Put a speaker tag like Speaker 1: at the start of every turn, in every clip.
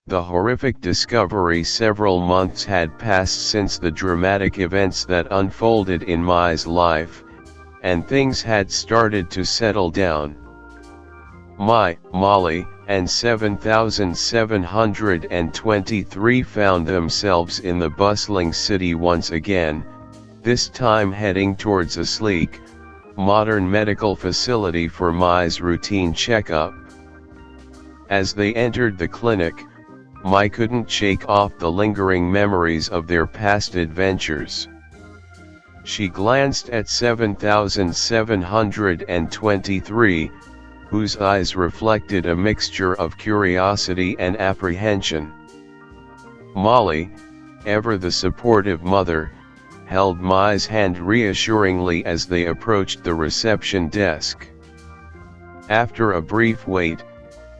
Speaker 1: The horrific discovery. Several months had passed since the dramatic events that unfolded in Mai's life, and things had started to settle down. Mai, Molly, and 7723 found themselves in the bustling city once again, this time heading towards a sleek, modern medical facility for Mai's routine checkup. As they entered the clinic, Mai couldn't shake off the lingering memories of their past adventures. She glanced at 7723, whose eyes reflected a mixture of curiosity and apprehension. Molly, ever the supportive mother, held Mai's hand reassuringly as they approached the reception desk. After a brief wait,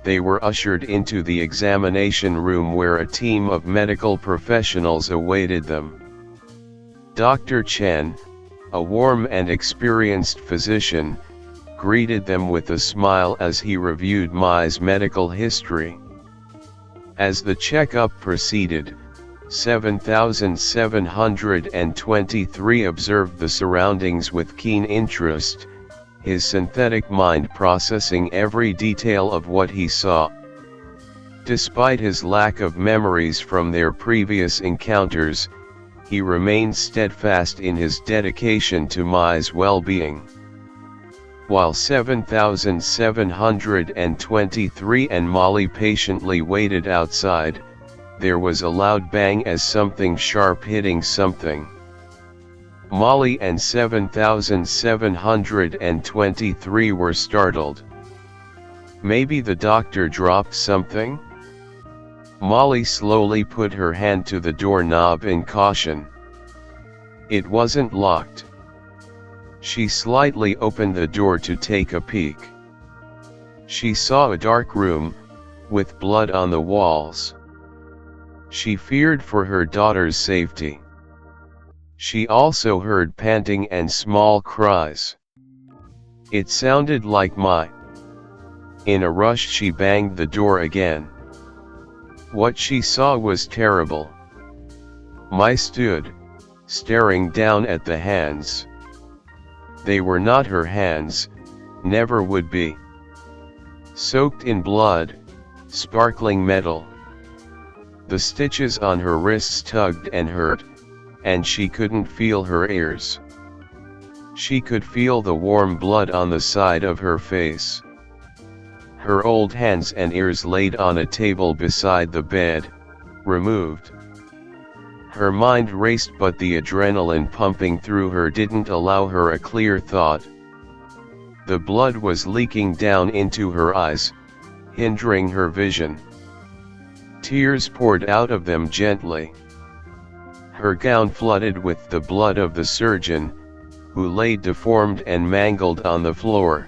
Speaker 1: they were ushered into the examination room where a team of medical professionals awaited them. Dr. Chen, a warm and experienced physician, greeted them with a smile as he reviewed Mai's medical history. As the checkup proceeded, 7723 observed the surroundings with keen interest, his synthetic mind processing every detail of what he saw. Despite his lack of memories from their previous encounters, he remained steadfast in his dedication to Mai's well-being. While 7723 and Molly patiently waited outside, there was a loud bang as something sharp hitting something. Molly and 7723 were startled. Maybe the doctor dropped something? Molly slowly put her hand to the doorknob in caution. It wasn't locked. She slightly opened the door to take a peek. She saw a dark room, with blood on the walls. She feared for her daughter's safety. She also heard panting and small cries. It sounded like Mai. In a rush she banged the door again. What she saw was terrible. Mai stood, staring down at the hands. They were not her hands, never would be. Soaked in blood, sparkling metal. The stitches on her wrists tugged and hurt, and she couldn't feel her ears. She could feel the warm blood on the side of her face. Her old hands and ears laid on a table beside the bed, removed. Her mind raced, but the adrenaline pumping through her didn't allow her a clear thought. The blood was leaking down into her eyes, hindering her vision. Tears poured out of them gently. Her gown flooded with the blood of the surgeon, who lay deformed and mangled on the floor.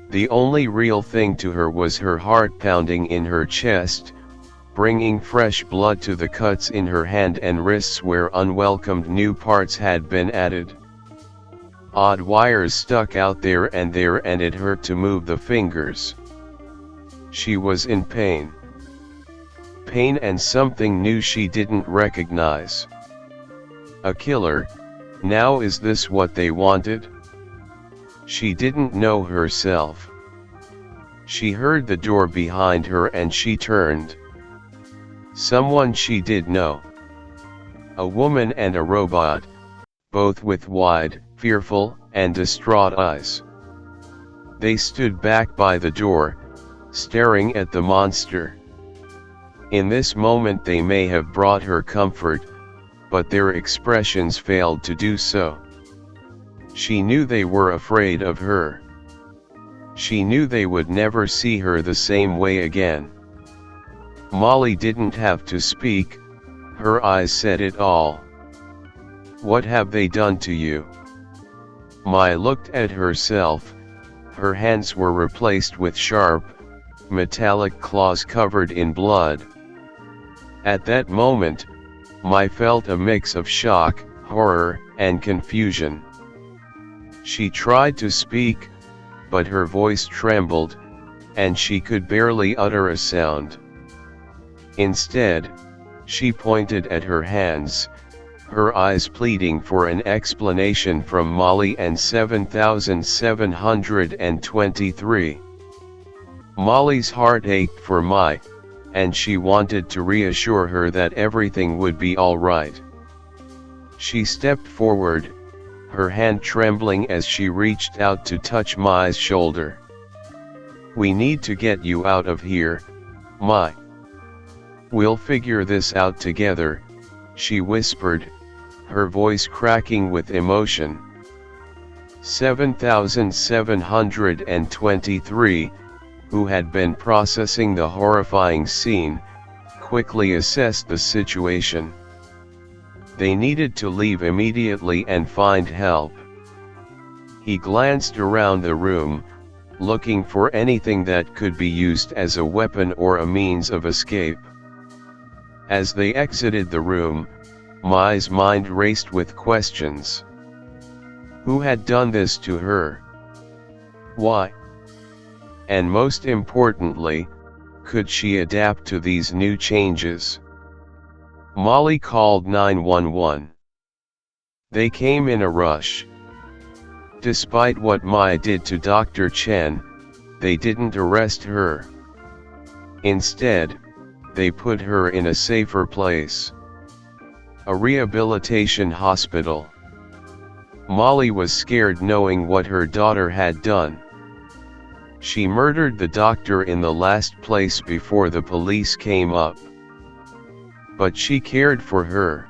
Speaker 1: The only real thing to her was her heart pounding in her chest, bringing fresh blood to the cuts in her hand and wrists where unwelcomed new parts had been added. Odd wires stuck out there, and it hurt to move the fingers. She was in pain. Pain and something new she didn't recognize. A killer, now is this what they wanted? She didn't know herself. She heard the door behind her and she turned. Someone she did know. A woman and a robot, both with wide, fearful, and distraught eyes. They stood back by the door, staring at the monster. In this moment they may have brought her comfort, but their expressions failed to do so. She knew they were afraid of her. She knew they would never see her the same way again. Molly didn't have to speak, her eyes said it all. What have they done to you? Mai looked at herself. Her hands were replaced with sharp, metallic claws covered in blood. At that moment, Mai felt a mix of shock, horror, and confusion. She tried to speak, but her voice trembled, and she could barely utter a sound. Instead, she pointed at her hands, her eyes pleading for an explanation from Molly and 7723. Molly's heart ached for Mai, and she wanted to reassure her that everything would be all right. She stepped forward, her hand trembling as she reached out to touch Mai's shoulder. "We need to get you out of here, Mai. We'll figure this out together," she whispered, her voice cracking with emotion. 7723, who had been processing the horrifying scene, quickly assessed the situation. They needed to leave immediately and find help. He glanced around the room, looking for anything that could be used as a weapon or a means of escape. As they exited the room, Mai's mind raced with questions. Who had done this to her? Why? And most importantly, could she adapt to these new changes? Molly called 911. They came in a rush. Despite what Mai did to Dr. Chen, they didn't arrest her. Instead, they put her in a safer place. A rehabilitation hospital. Molly was scared knowing what her daughter had done. She murdered the doctor in the last place before the police came up. But she cared for her.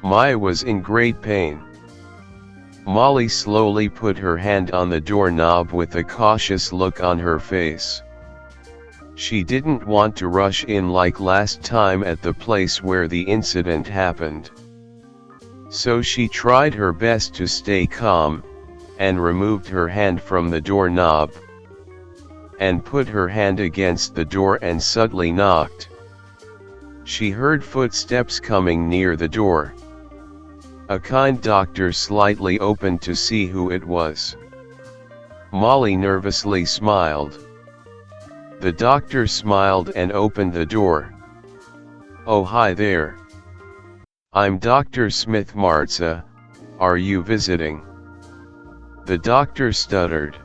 Speaker 1: Mai was in great pain. Molly slowly put her hand on the doorknob with a cautious look on her face. She didn't want to rush in like last time at the place where the incident happened. So she tried her best to stay calm, and removed her hand from the doorknob, and put her hand against the door and subtly knocked. She heard footsteps coming near the door. A kind doctor slightly opened to see who it was. Molly nervously smiled. The doctor smiled and opened the door. "Oh, hi there. I'm Dr. Smith Martza, are you visiting?" The doctor stuttered.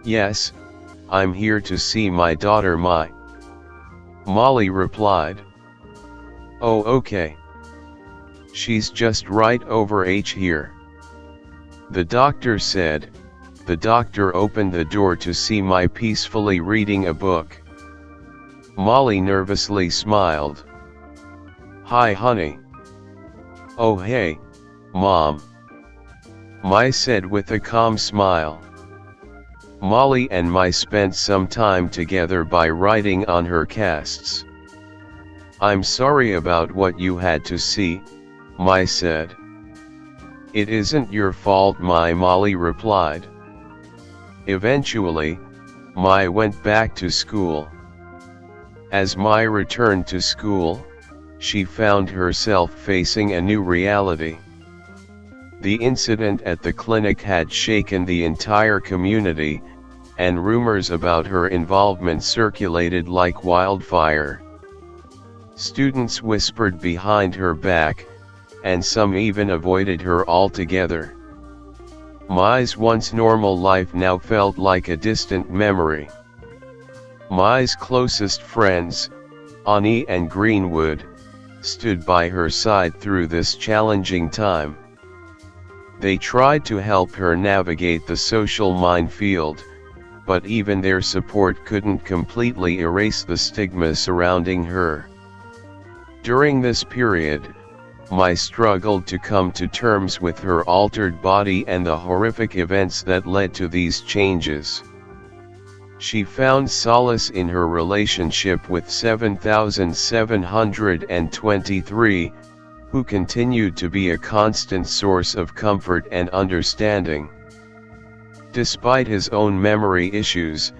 Speaker 1: "Yes, I'm here to see my daughter Mai," Molly replied. "Oh, okay. She's just right over here," the doctor said. The doctor opened the door to see Mai peacefully reading a book. Molly nervously smiled. "Hi, honey." "Oh, hey, Mom," Mai said with a calm smile. Molly and Mai spent some time together by writing on her casts. "I'm sorry about what you had to see," Mai said. "It isn't your fault, Molly replied. Eventually, Mai went back to school. As Mai returned to school, she found herself facing a new reality. The incident at the clinic had shaken the entire community, and rumors about her involvement circulated like wildfire. Students whispered behind her back, and some even avoided her altogether. Mai's once normal life now felt like a distant memory. Mai's closest friends, Ani and Greenwood, stood by her side through this challenging time. They tried to help her navigate the social minefield, but even their support couldn't completely erase the stigma surrounding her. During this period, Mai struggled to come to terms with her altered body and the horrific events that led to these changes. She found solace in her relationship with 7723, who continued to be a constant source of comfort and understanding. Despite his own memory issues,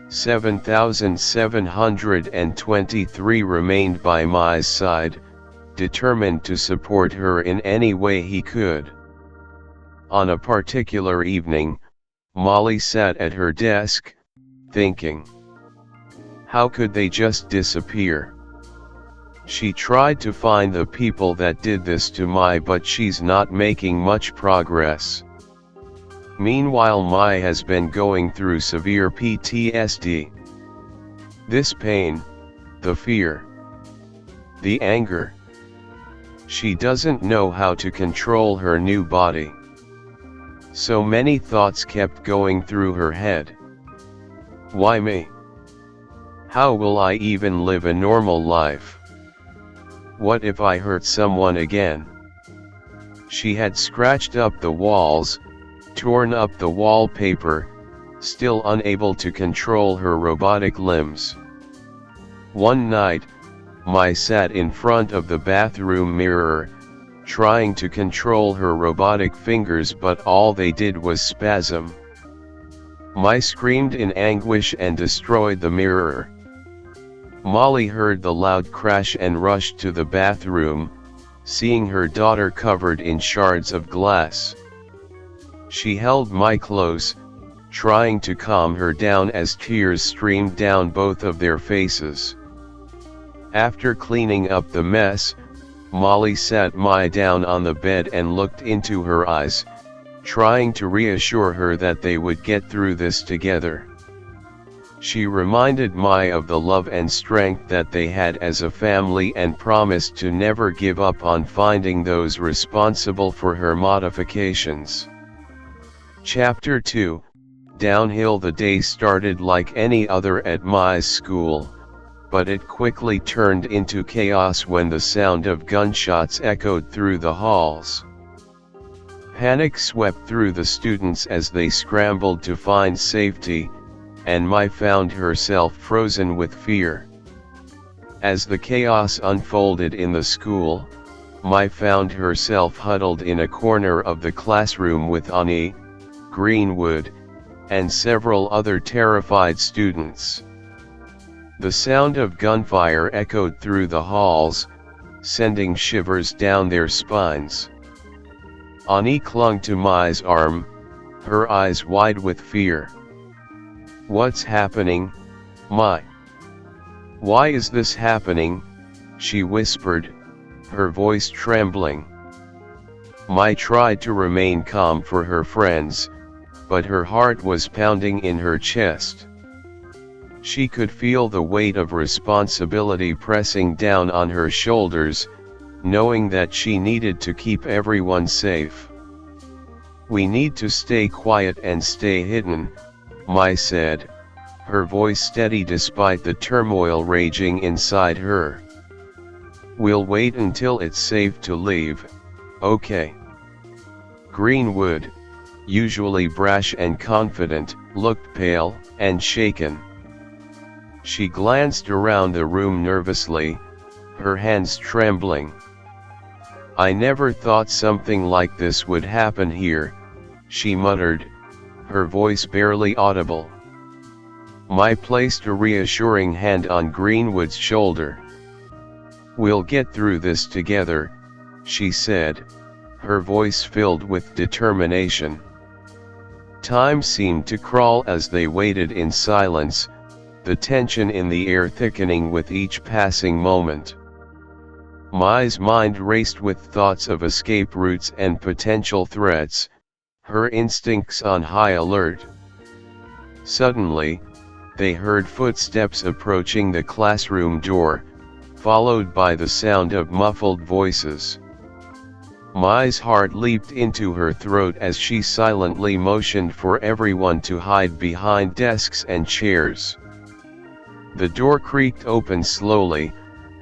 Speaker 1: 7723 remained by Mai's side, determined to support her in any way he could. On a particular evening, Molly sat at her desk, thinking. How could they just disappear? She tried to find the people that did this to Mai, but she's not making much progress. Meanwhile, Mai has been going through severe PTSD. This pain, the fear, the anger. She doesn't know how to control her new body. So many thoughts kept going through her head. Why me? How will I even live a normal life? What if I hurt someone again? She had scratched up the walls, torn up the wallpaper, still unable to control her robotic limbs. One night, Mai sat in front of the bathroom mirror, trying to control her robotic fingers, but all they did was spasm. Mai screamed in anguish and destroyed the mirror. Molly heard the loud crash and rushed to the bathroom, seeing her daughter covered in shards of glass. She held Mai close, trying to calm her down as tears streamed down both of their faces. After cleaning up the mess, Molly sat Mai down on the bed and looked into her eyes, trying to reassure her that they would get through this together. She reminded Mai of the love and strength that they had as a family and promised to never give up on finding those responsible for her modifications. Chapter 2, Downhill. The day started like any other at Mai's school, but it quickly turned into chaos when the sound of gunshots echoed through the halls. Panic swept through the students as they scrambled to find safety, and Mai found herself frozen with fear. As the chaos unfolded in the school, Mai found herself huddled in a corner of the classroom with Ani, Greenwood, and several other terrified students. The sound of gunfire echoed through the halls, sending shivers down their spines. Ani clung to Mai's arm, her eyes wide with fear. "What's happening, Mai? Why is this happening?" she whispered, her voice trembling. Mai tried to remain calm for her friends, but her heart was pounding in her chest. She could feel the weight of responsibility pressing down on her shoulders, knowing that she needed to keep everyone safe. "We need to stay quiet and stay hidden," Mai said, her voice steady despite the turmoil raging inside her. "We'll wait until it's safe to leave, okay?" Greenwood, usually brash and confident, looked pale and shaken. She glanced around the room nervously, her hands trembling. "I never thought something like this would happen here," she muttered, her voice barely audible. Mai placed a reassuring hand on Greenwood's shoulder. "We'll get through this together," she said, her voice filled with determination. Time seemed to crawl as they waited in silence, the tension in the air thickening with each passing moment. Mai's mind raced with thoughts of escape routes and potential threats, her instincts on high alert. Suddenly, they heard footsteps approaching the classroom door, followed by the sound of muffled voices. Mai's heart leaped into her throat as she silently motioned for everyone to hide behind desks and chairs. The door creaked open slowly,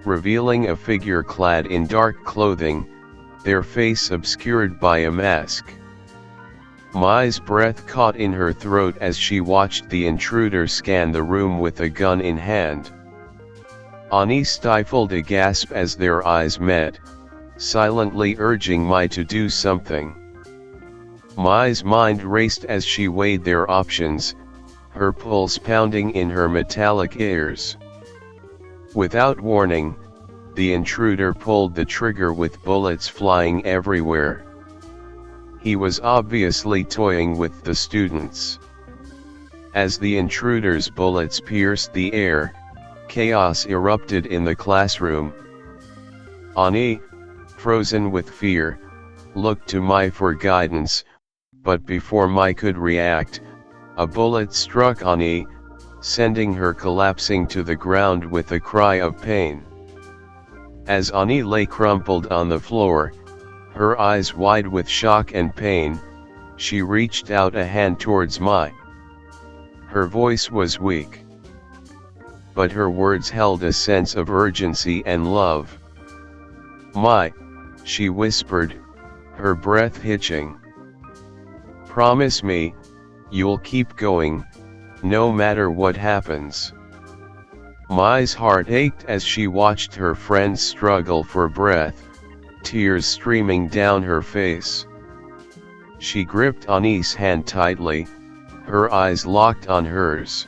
Speaker 1: revealing a figure clad in dark clothing, their face obscured by a mask. Mai's breath caught in her throat as she watched the intruder scan the room with a gun in hand. Ani stifled a gasp as their eyes met, silently urging Mai to do something. Mai's mind raced as she weighed their options, her pulse pounding in her metallic ears. Without warning, the intruder pulled the trigger with bullets flying everywhere. He was obviously toying with the students. As the intruder's bullets pierced the air, Chaos erupted in the classroom. Ani, frozen with fear, looked to Mai for guidance, but before Mai could react, a bullet struck Ani, sending her collapsing to the ground with a cry of pain. As Ani lay crumpled on the floor, her eyes wide with shock and pain, she reached out a hand towards Mai. Her voice was weak, but her words held a sense of urgency and love. "Mai," she whispered, her breath hitching. "Promise me, you'll keep going, no matter what happens." Mai's heart ached as she watched her friend struggle for breath, tears streaming down her face. She gripped Ani's hand tightly, her eyes locked on hers.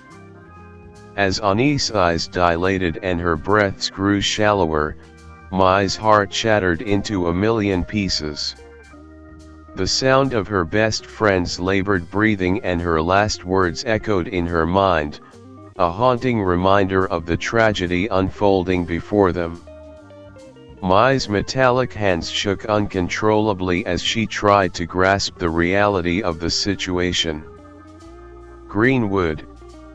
Speaker 1: As Ani's eyes dilated and her breaths grew shallower, Mai's heart shattered into a million pieces. The sound of her best friend's labored breathing and her last words echoed in her mind, a haunting reminder of the tragedy unfolding before them. Mai's metallic hands shook uncontrollably as she tried to grasp the reality of the situation. Greenwood,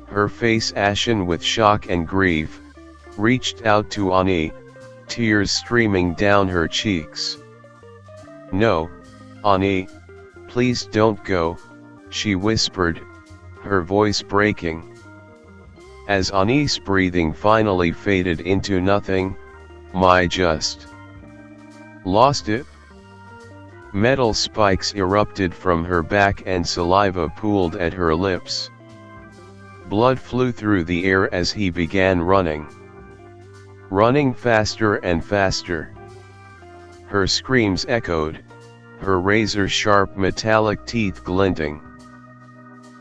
Speaker 1: her face ashen with shock and grief, reached out to Ani, tears streaming down her cheeks. "No, Ani, please don't go," she whispered, her voice breaking. As Ani's breathing finally faded into nothing, Mai just lost it. Metal spikes erupted from her back and saliva pooled at her lips. Blood flew through the air as he began running faster and faster. Her screams echoed, her razor-sharp metallic teeth glinting.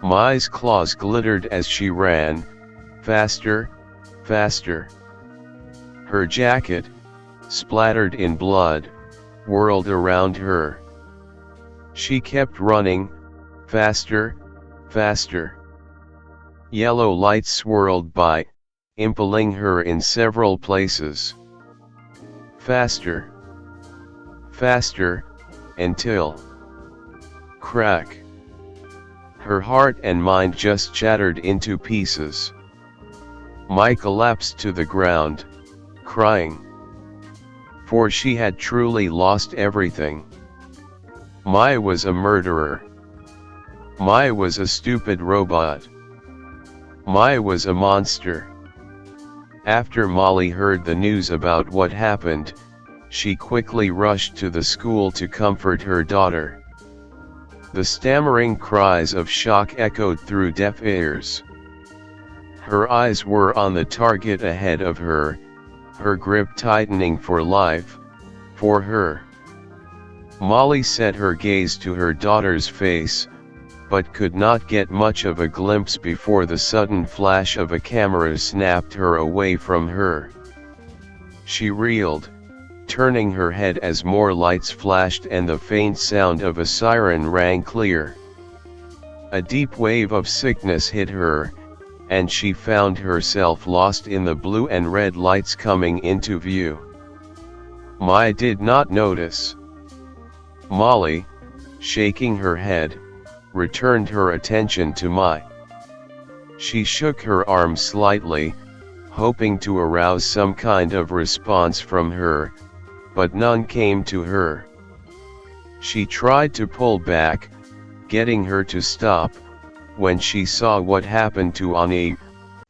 Speaker 1: Mai's claws glittered as she ran, faster, faster. Her jacket, splattered in blood, whirled around her. She kept running, faster, faster. Yellow lights swirled by, impaling her in several places. Faster, faster, until crack. Her heart and mind just shattered into pieces. Mai collapsed to the ground, crying. For she had truly lost everything. Mai was a murderer. Mai was a stupid robot. Mai was a monster. After Molly heard the news about what happened, she quickly rushed to the school to comfort her daughter. The stammering cries of shock echoed through deaf ears. Her eyes were on the target ahead of her, her grip tightening for life, for her. Molly set her gaze to her daughter's face, but could not get much of a glimpse before the sudden flash of a camera snapped her away from her. She reeled, turning her head as more lights flashed and the faint sound of a siren rang clear. A deep wave of sickness hit her, and she found herself lost in the blue and red lights coming into view. Mai did not notice. Molly, shaking her head, returned her attention to Mai. She shook her arm slightly, hoping to arouse some kind of response from her, but none came to her. She tried to pull back, getting her to stop, when she saw what happened to Ani,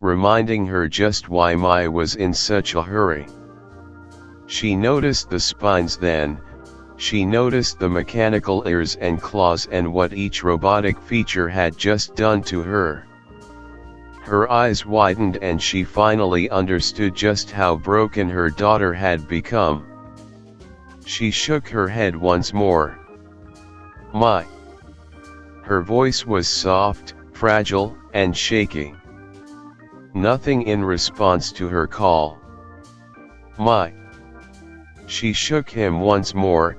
Speaker 1: reminding her just why Mai was in such a hurry. She noticed the spines then. She noticed the mechanical ears and claws and what each robotic feature had just done to her. Her eyes widened and she finally understood just how broken her daughter had become. She shook her head once more. "Mai." Her voice was soft, fragile, and shaky. Nothing in response to her call. "Mai." She shook him once more,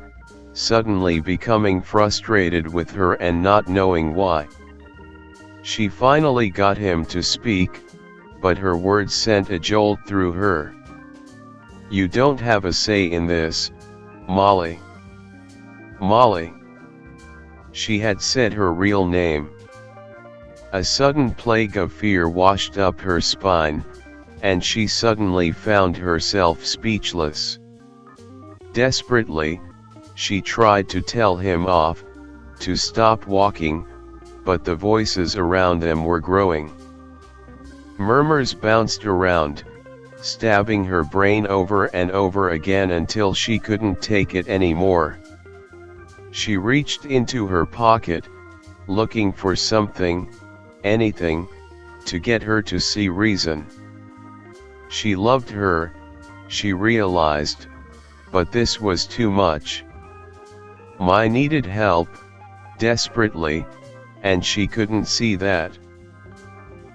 Speaker 1: suddenly becoming frustrated with her and not knowing why. She finally got him to speak, but her words sent a jolt through her. "You don't have a say in this, Molly." Molly. She had said her real name. A sudden plague of fear washed up her spine, and she suddenly found herself speechless. Desperately, she tried to tell him off, to stop walking, but the voices around them were growing. Murmurs bounced around, stabbing her brain over and over again until she couldn't take it anymore. She reached into her pocket, looking for something, anything, to get her to see reason. She loved her, she realized, but this was too much. Mai needed help, desperately, and she couldn't see that.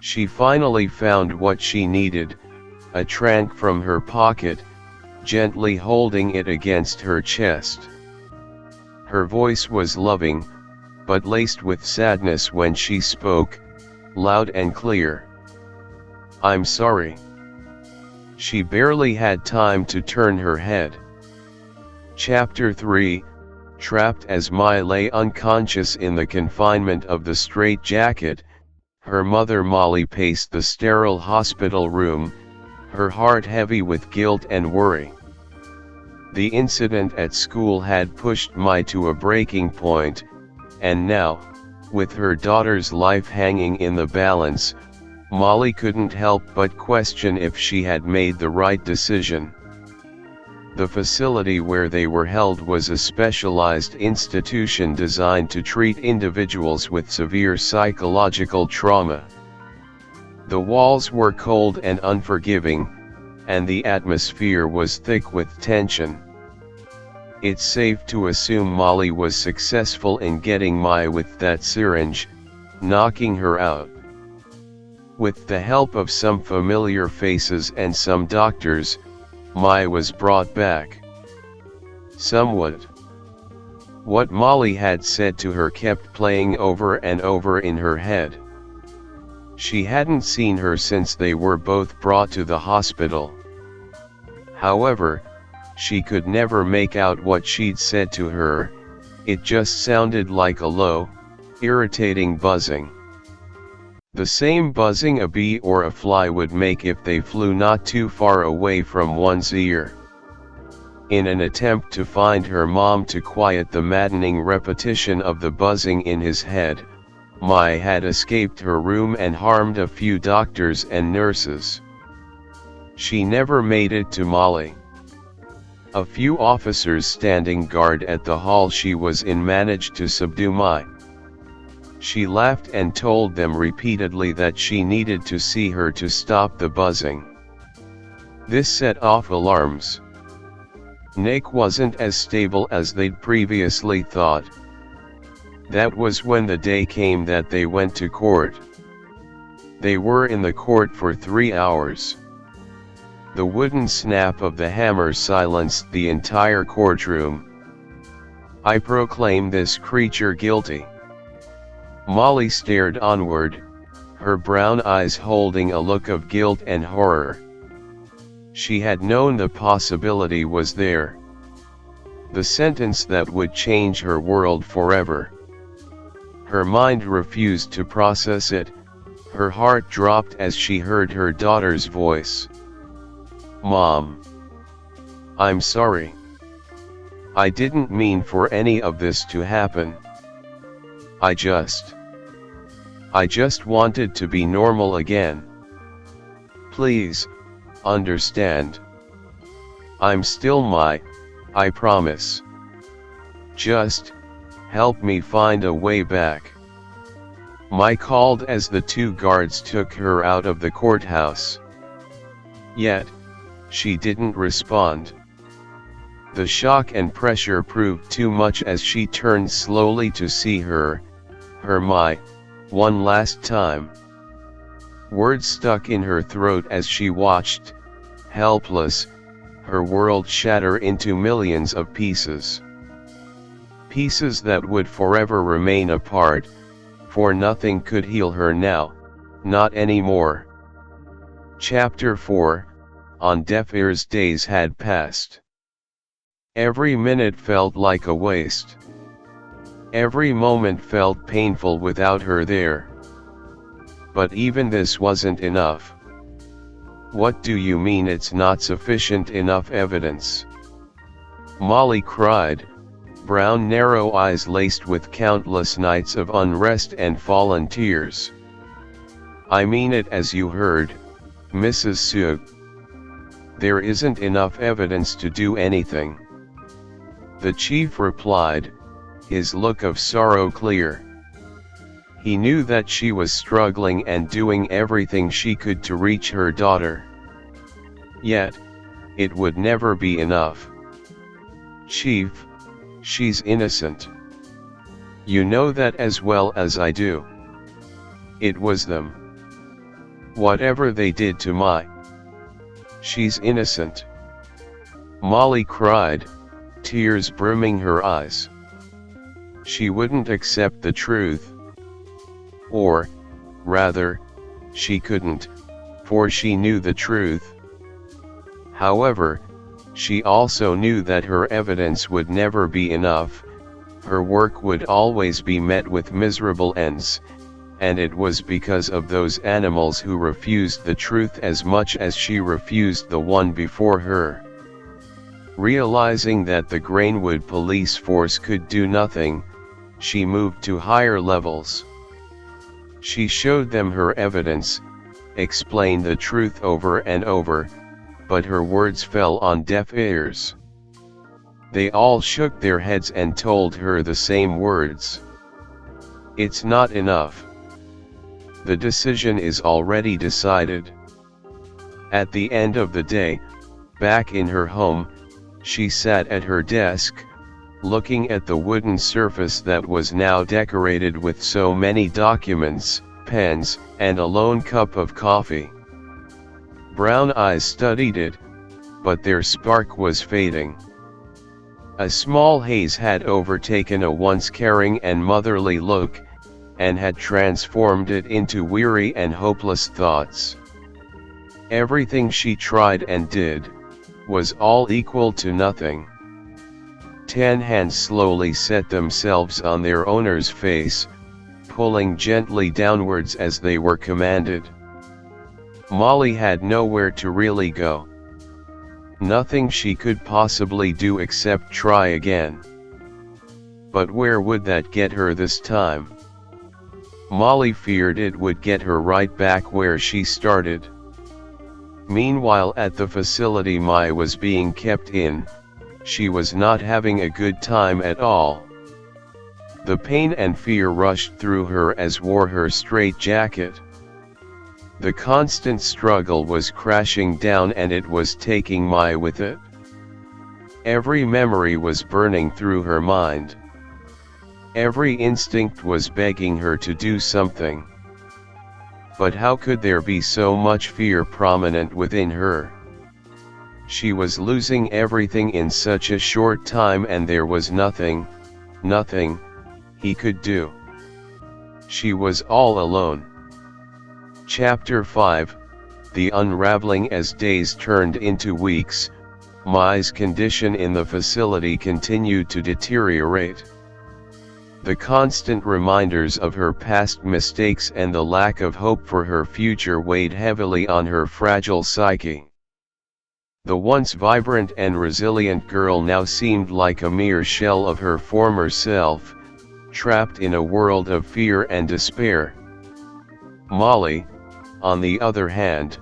Speaker 1: She finally found what she needed, a trank from her pocket, gently holding it against her chest. Her voice was loving, but laced with sadness when she spoke, loud and clear. "I'm sorry." She barely had time to turn her head. Chapter 3, Trapped. As Mai lay unconscious in the confinement of the straitjacket, her mother Molly paced the sterile hospital room, her heart heavy with guilt and worry. The incident at school had pushed Mai to a breaking point, and now, with her daughter's life hanging in the balance, Molly couldn't help but question if she had made the right decision. The facility where they were held was a specialized institution designed to treat individuals with severe psychological trauma. The walls were cold and unforgiving, and the atmosphere was thick with tension. It's safe to assume Molly was successful in getting Mai with that syringe, knocking her out. With the help of some familiar faces and some doctors, Mai was brought back. Somewhat. What Molly had said to her kept playing over and over in her head. She hadn't seen her since they were both brought to the hospital. However, she could never make out what she'd said to her. It just sounded like a low, irritating buzzing. The same buzzing a bee or a fly would make if they flew not too far away from one's ear. In an attempt to find her mom to quiet the maddening repetition of the buzzing in his head, Mai had escaped her room and harmed a few doctors and nurses. She never made it to Molly. A few officers standing guard at the hall she was in managed to subdue Mai. She laughed and told them repeatedly that she needed to see her to stop the buzzing. This set off alarms. Nick wasn't as stable as they'd previously thought. That was when the day came that they went to court. They were in the court for 3 hours. The wooden snap of the hammer silenced the entire courtroom. "I proclaim this creature guilty." Molly stared onward, her brown eyes holding a look of guilt and horror. She had known the possibility was there. The sentence that would change her world forever. Her mind refused to process it, her heart dropped as she heard her daughter's voice. "Mom. I'm sorry. I didn't mean for any of this to happen. I just wanted to be normal again. Please, understand. I'm still Mai, I promise. Just, help me find a way back." Mai called as the 2 guards took her out of the courthouse. Yet, she didn't respond. The shock and pressure proved too much as she turned slowly to see her Mai, one last time. Words stuck in her throat as she watched, helpless, her world shatter into millions of pieces. Pieces that would forever remain apart, for nothing could heal her now, not anymore. Chapter 4, On Deaf Ears. Days had passed. Every minute felt like a waste. Every moment felt painful without her there. But even this wasn't enough. What do you mean it's not sufficient enough evidence? Molly cried, brown narrow eyes laced with countless nights of unrest and fallen tears. I mean it as you heard, Mrs. Sugg. There isn't enough evidence to do anything. The chief replied, his look of sorrow clear. He knew that she was struggling and doing everything she could to reach her daughter. Yet, it would never be enough. Chief, she's innocent. You know that as well as I do. It was them. Whatever they did to my. She's innocent. Molly cried, tears brimming her eyes. She wouldn't accept the truth. Or, rather, she couldn't, for she knew the truth. However, she also knew that her evidence would never be enough, her work would always be met with miserable ends, and it was because of those animals who refused the truth as much as she refused the one before her. Realizing that the Grainwood police force could do nothing, she moved to higher levels. She showed them her evidence, explained the truth over and over, but her words fell on deaf ears. They all shook their heads and told her the same words. It's not enough. The decision is already decided. At the end of the day, back in her home, she sat at her desk, looking at the wooden surface that was now decorated with so many documents, pens, and a lone cup of coffee. Brown eyes studied it, but their spark was fading. A small haze had overtaken a once caring and motherly look, and had transformed it into weary and hopeless thoughts. Everything she tried and did, was all equal to nothing. 10 hands slowly set themselves on their owner's face, pulling gently downwards as they were commanded. Molly had nowhere to really go. Nothing she could possibly do except try again. But where would that get her this time? Molly feared it would get her right back where she started. Meanwhile, at the facility Mai was being kept in, she was not having a good time at all. The pain and fear rushed through her as wore her straitjacket. The constant struggle was crashing down and it was taking Mai with it. Every memory was burning through her mind. Every instinct was begging her to do something. But how could there be so much fear prominent within her? She was losing everything in such a short time, and there was nothing he could do. She was all alone. Chapter 5, The Unraveling. As days turned into weeks, Mai's condition in the facility continued to deteriorate. The constant reminders of her past mistakes and the lack of hope for her future weighed heavily on her fragile psyche. The once vibrant and resilient girl now seemed like a mere shell of her former self, trapped in a world of fear and despair. Molly, on the other hand,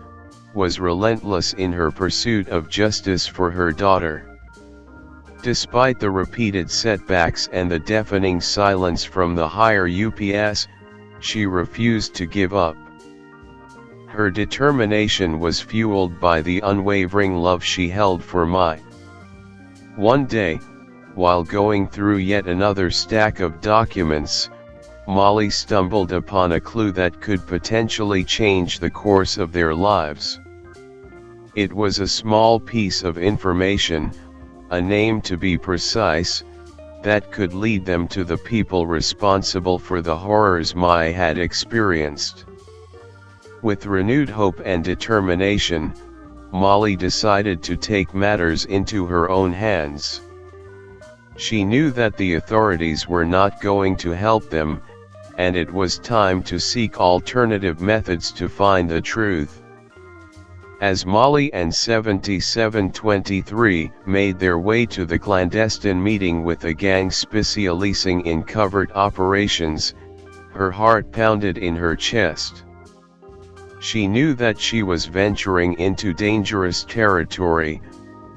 Speaker 1: was relentless in her pursuit of justice for her daughter. Despite the repeated setbacks and the deafening silence from the higher UPS, she refused to give up. Her determination was fueled by the unwavering love she held for Mai. One day, while going through yet another stack of documents, Molly stumbled upon a clue that could potentially change the course of their lives. It was a small piece of information, a name to be precise, that could lead them to the people responsible for the horrors Mai had experienced. With renewed hope and determination, Molly decided to take matters into her own hands. She knew that the authorities were not going to help them, and it was time to seek alternative methods to find the truth. As Molly and 7723 made their way to the clandestine meeting with a gang specializing in covert operations, her heart pounded in her chest. She knew that she was venturing into dangerous territory,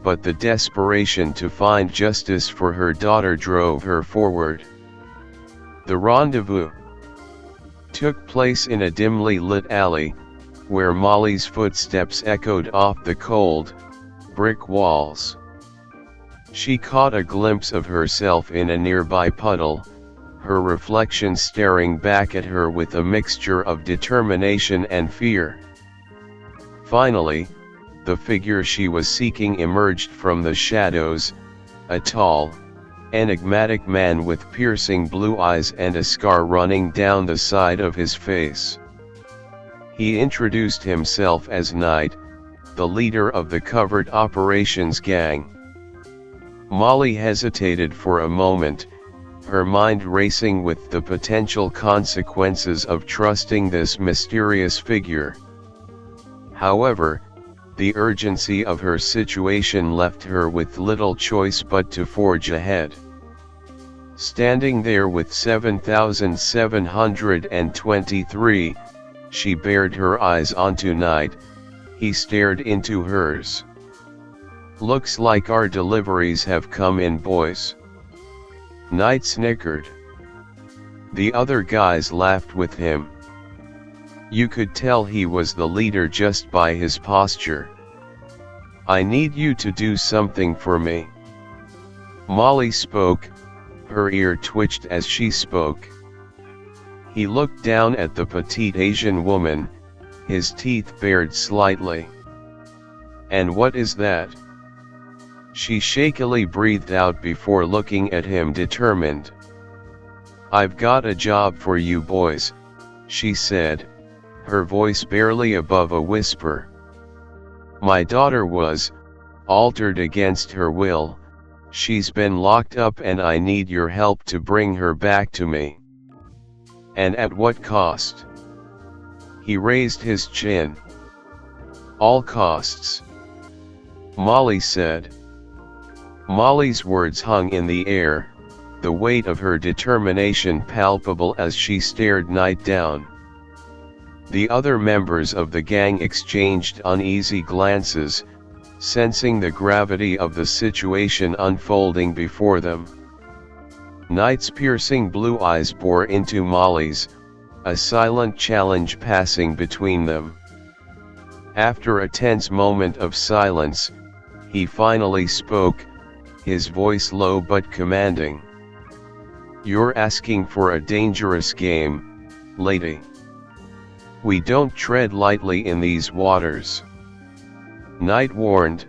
Speaker 1: but the desperation to find justice for her daughter drove her forward. The rendezvous took place in a dimly lit alley, where Molly's footsteps echoed off the cold, brick walls. She caught a glimpse of herself in a nearby puddle, her reflection staring back at her with a mixture of determination and fear. Finally, the figure she was seeking emerged from the shadows, a tall, enigmatic man with piercing blue eyes and a scar running down the side of his face. He introduced himself as Knight, the leader of the covert operations gang. Molly hesitated for a moment, her mind racing with the potential consequences of trusting this mysterious figure. However, the urgency of her situation left her with little choice but to forge ahead. Standing there with 7723, she bared her eyes onto Knight. He stared into hers. "Looks like our deliveries have come in, boys." Knight snickered. The other guys laughed with him. You could tell he was the leader just by his posture. "I need you to do something for me." Molly spoke, her ear twitched as she spoke. He looked down at the petite Asian woman, his teeth bared slightly. "And what is that?" She shakily breathed out before looking at him determined. "I've got a job for you boys," she said, her voice barely above a whisper. "My daughter was altered against her will. She's been locked up and I need your help to bring her back to me." "And at what cost?" He raised his chin. "All costs," Molly said. Molly's words hung in the air, the weight of her determination palpable as she stared Knight down. The other members of the gang exchanged uneasy glances, sensing the gravity of the situation unfolding before them. Knight's piercing blue eyes bore into Molly's, a silent challenge passing between them. After a tense moment of silence, he finally spoke, his voice low but commanding. "You're asking for a dangerous game, lady. We don't tread lightly in these waters," Knight warned,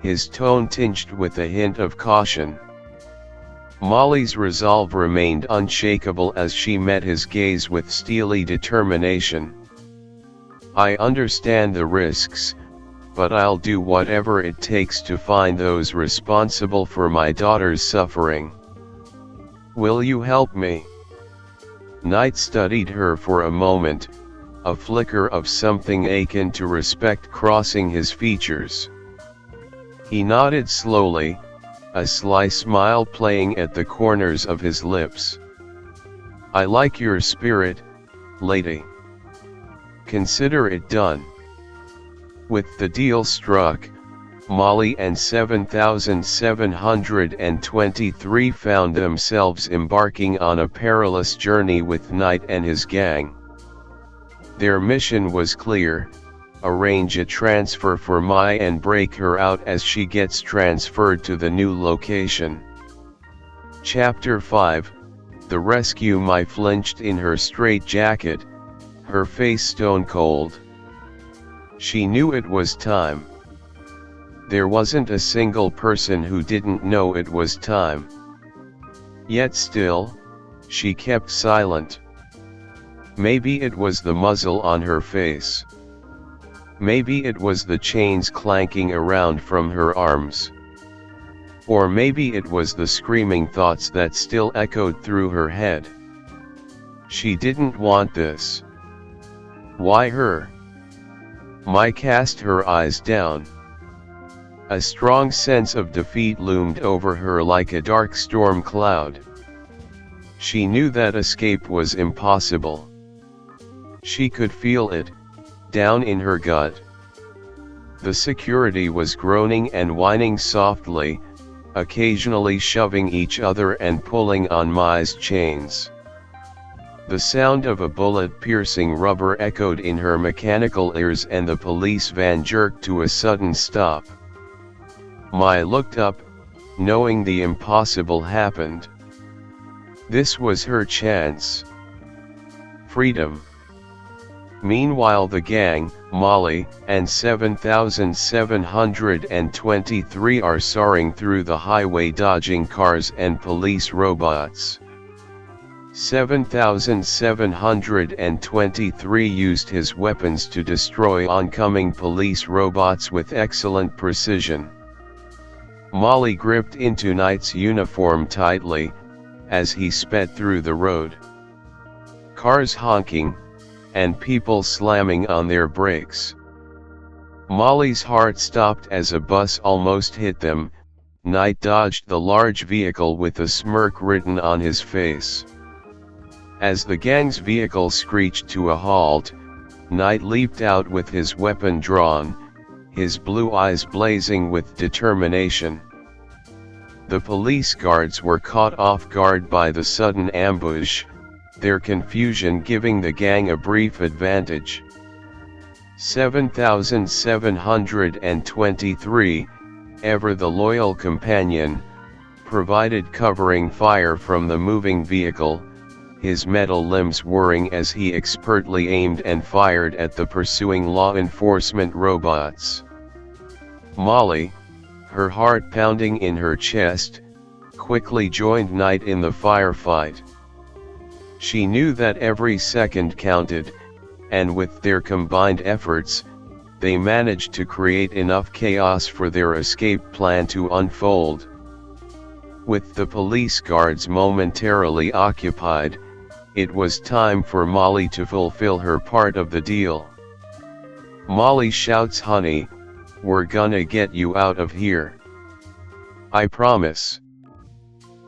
Speaker 1: his tone tinged with a hint of caution. Molly's resolve remained unshakable as she met his gaze with steely determination. "I understand the risks, but I'll do whatever it takes to find those responsible for my daughter's suffering. Will you help me?" Knight studied her for a moment, a flicker of something akin to respect crossing his features. He nodded slowly, a sly smile playing at the corners of his lips. "I like your spirit, lady. Consider it done." With the deal struck, Molly and 7723 found themselves embarking on a perilous journey with Knight and his gang. Their mission was clear: arrange a transfer for Mai and break her out as she gets transferred to the new location. Chapter 5, The Rescue. Mai flinched in her straitjacket, her face stone cold. She knew it was time. There wasn't a single person who didn't know it was time. Yet still, she kept silent. Maybe it was the muzzle on her face. Maybe it was the chains clanking around from her arms. Or maybe it was the screaming thoughts that still echoed through her head. She didn't want this. Why her? Mai cast her eyes down. A strong sense of defeat loomed over her like a dark storm cloud. She knew that escape was impossible. She could feel it, down in her gut. The security was groaning and whining softly, occasionally shoving each other and pulling on Mai's chains. The sound of a bullet piercing rubber echoed in her mechanical ears and the police van jerked to a sudden stop. Mai looked up, knowing the impossible happened. This was her chance. Freedom. Meanwhile the gang, Molly, and 7,723 are soaring through the highway dodging cars and police robots. 7,723 used his weapons to destroy oncoming police robots with excellent precision. Molly gripped into Knight's uniform tightly, as he sped through the road. Cars honking, and people slamming on their brakes. Molly's heart stopped as a bus almost hit them. Knight dodged the large vehicle with a smirk written on his face. As the gang's vehicle screeched to a halt, Knight leaped out with his weapon drawn, his blue eyes blazing with determination. The police guards were caught off guard by the sudden ambush, their confusion giving the gang a brief advantage. 7,723, ever the loyal companion, provided covering fire from the moving vehicle, his metal limbs whirring as he expertly aimed and fired at the pursuing law enforcement robots. Molly, her heart pounding in her chest, quickly joined Knight in the firefight. She knew that every second counted, and with their combined efforts, they managed to create enough chaos for their escape plan to unfold. With the police guards momentarily occupied, it was time for Molly to fulfill her part of the deal. Molly shouts, "Honey, we're gonna get you out of here. I promise."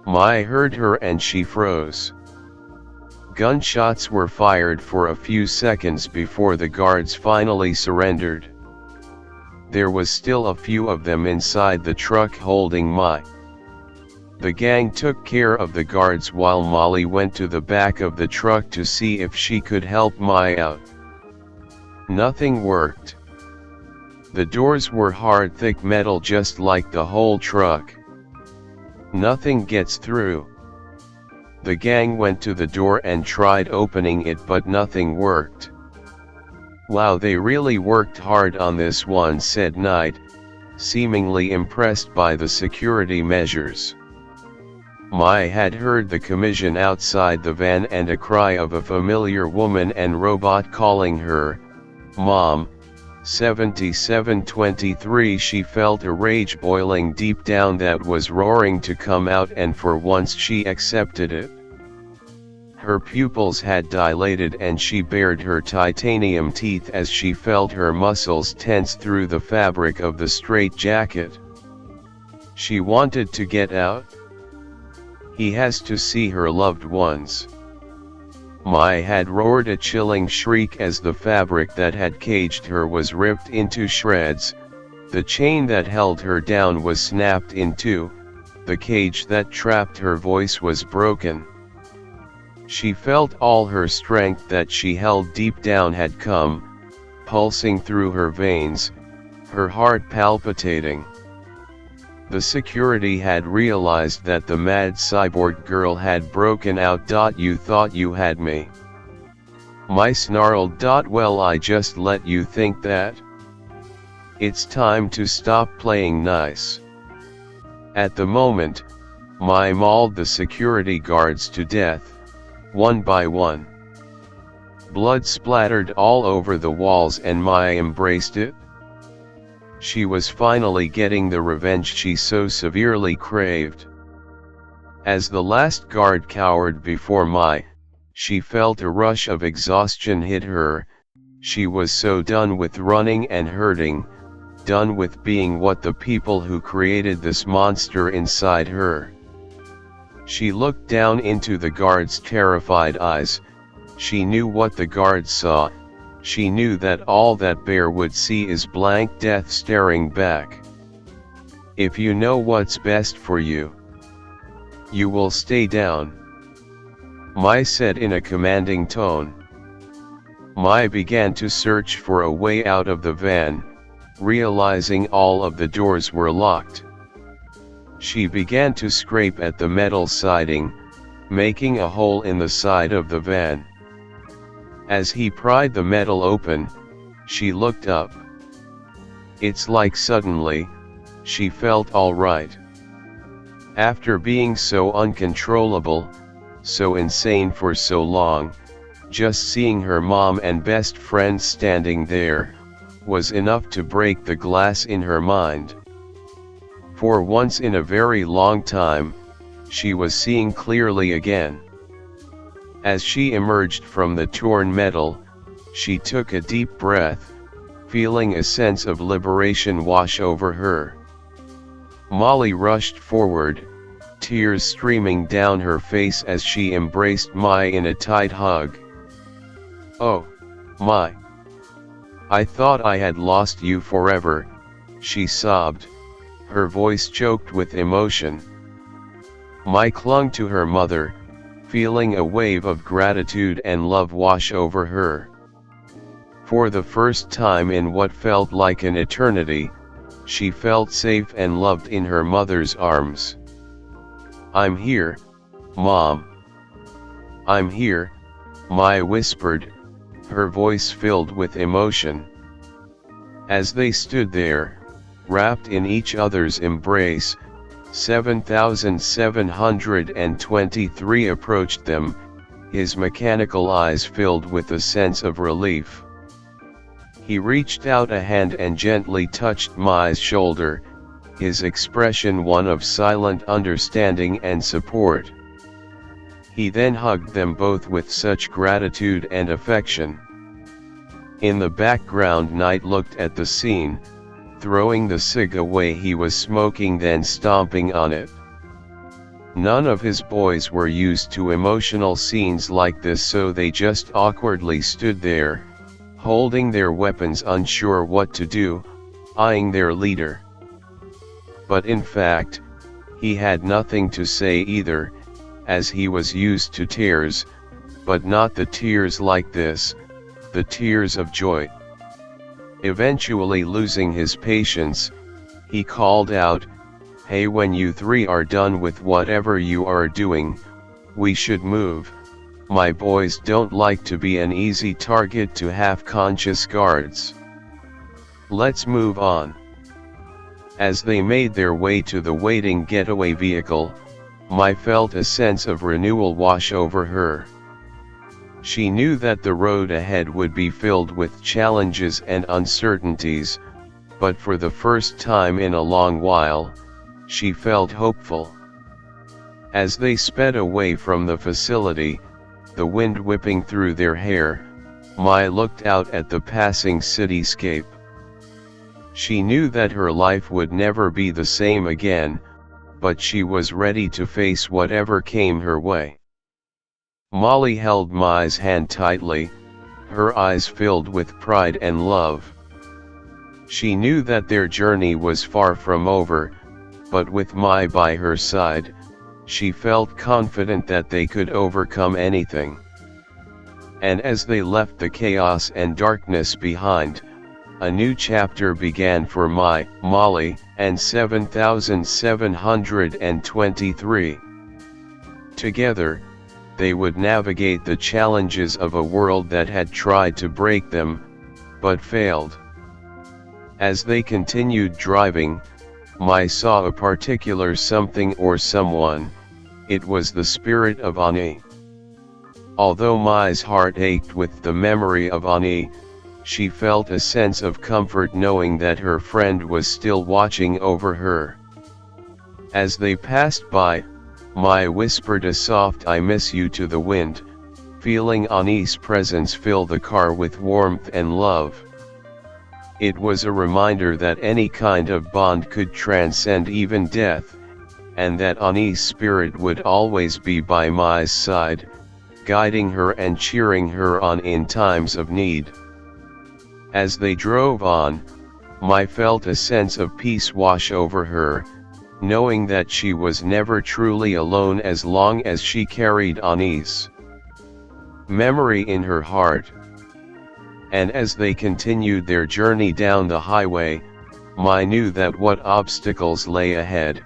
Speaker 1: Mai heard her and she froze. Gunshots were fired for a few seconds before the guards finally surrendered. There was still a few of them inside the truck holding Mai. The gang took care of the guards while Molly went to the back of the truck to see if she could help Mai out. Nothing worked. The doors were hard, thick metal just like the whole truck. Nothing gets through. The gang went to the door and tried opening it, but nothing worked. "Wow, they really worked hard on this one," said Knight, seemingly impressed by the security measures. Mai had heard the commotion outside the van and a cry of a familiar woman and robot calling her, "Mom." 7723. She felt a rage boiling deep down that was roaring to come out, and for once she accepted it. Her pupils had dilated and she bared her titanium teeth as she felt her muscles tense through the fabric of the straitjacket. She wanted to get out. He has to see her loved ones. Mai had roared a chilling shriek as the fabric that had caged her was ripped into shreds, the chain that held her down was snapped in two, the cage that trapped her voice was broken. She felt all her strength that she held deep down had come, pulsing through her veins, her heart palpitating. The security had realized that the mad cyborg girl had broken out. "You thought you had me." Mai snarled. "Well, I just let you think that. It's time to stop playing nice." At the moment, Mai mauled the security guards to death, one by one. Blood splattered all over the walls and Maya embraced it. She was finally getting the revenge she so severely craved. As the last guard cowered before Maya, she felt a rush of exhaustion hit her. She was so done with running and hurting, done with being what the people who created this monster inside her. She looked down into the guard's terrified eyes. She knew what the guard saw. She knew that all that bear would see is blank death staring back. If you know what's best for you, you will stay down, Mai said in a commanding tone. Mai began to search for a way out of the van, realizing all of the doors were locked. She began to scrape at the metal siding, making a hole in the side of the van. As he pried the metal open, she looked up. It's like suddenly, she felt all right. After being so uncontrollable, so insane for so long, just seeing her mom and best friend standing there, was enough to break the glass in her mind. For once in a very long time, she was seeing clearly again. As she emerged from the torn metal, she took a deep breath, feeling a sense of liberation wash over her. Molly rushed forward, tears streaming down her face as she embraced Mai in a tight hug. "Oh, Mai. I thought I had lost you forever," she sobbed, her voice choked with emotion. Mai clung to her mother, feeling a wave of gratitude and love wash over her. For the first time in what felt like an eternity, she felt safe and loved in her mother's arms. "I'm here, Mom. I'm here," Mai whispered, her voice filled with emotion. As they stood there, wrapped in each other's embrace, 7723 approached them, his mechanical eyes filled with a sense of relief. He reached out a hand and gently touched Mai's shoulder, his expression one of silent understanding and support. He then hugged them both with such gratitude and affection. In the background, Knight looked at the scene, throwing the cig away he was smoking, then stomping on it. None of his boys were used to emotional scenes like this, so they just awkwardly stood there, holding their weapons, unsure what to do, eyeing their leader. But in fact, he had nothing to say either, as he was used to tears, but not the tears like this, the tears of joy. Eventually losing his patience, he called out, "Hey, when you three are done with whatever you are doing, we should move. My boys don't like to be an easy target to half-conscious guards. Let's move on." As they made their way to the waiting getaway vehicle, Mai felt a sense of renewal wash over her. She knew that the road ahead would be filled with challenges and uncertainties, but for the first time in a long while, she felt hopeful. As they sped away from the facility, the wind whipping through their hair, Mai looked out at the passing cityscape. She knew that her life would never be the same again, but she was ready to face whatever came her way. Molly held Mai's hand tightly, her eyes filled with pride and love. She knew that their journey was far from over, but with Mai by her side, she felt confident that they could overcome anything. And as they left the chaos and darkness behind, a new chapter began for Mai, Molly, and 7723. Together, they would navigate the challenges of a world that had tried to break them, but failed. As they continued driving, Mai saw a particular something or someone. It was the spirit of Ani. Although Mai's heart ached with the memory of Ani, she felt a sense of comfort knowing that her friend was still watching over her. As they passed by, Mai whispered a soft "I miss you" to the wind, feeling Ani's presence fill the car with warmth and love. It was a reminder that any kind of bond could transcend even death, and that Ani's spirit would always be by Mai's side, guiding her and cheering her on in times of need. As they drove on, Mai felt a sense of peace wash over her, knowing that she was never truly alone as long as she carried Ani's memory in her heart. And as they continued their journey down the highway, Mai knew that what obstacles lay ahead,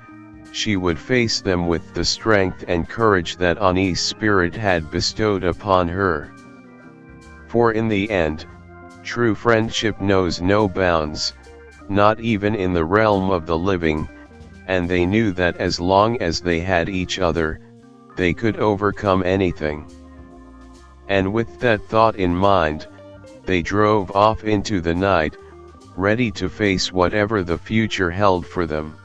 Speaker 1: she would face them with the strength and courage that Ani's spirit had bestowed upon her. For in the end, true friendship knows no bounds, not even in the realm of the living, and they knew that as long as they had each other, they could overcome anything. And with that thought in mind, they drove off into the night, ready to face whatever the future held for them.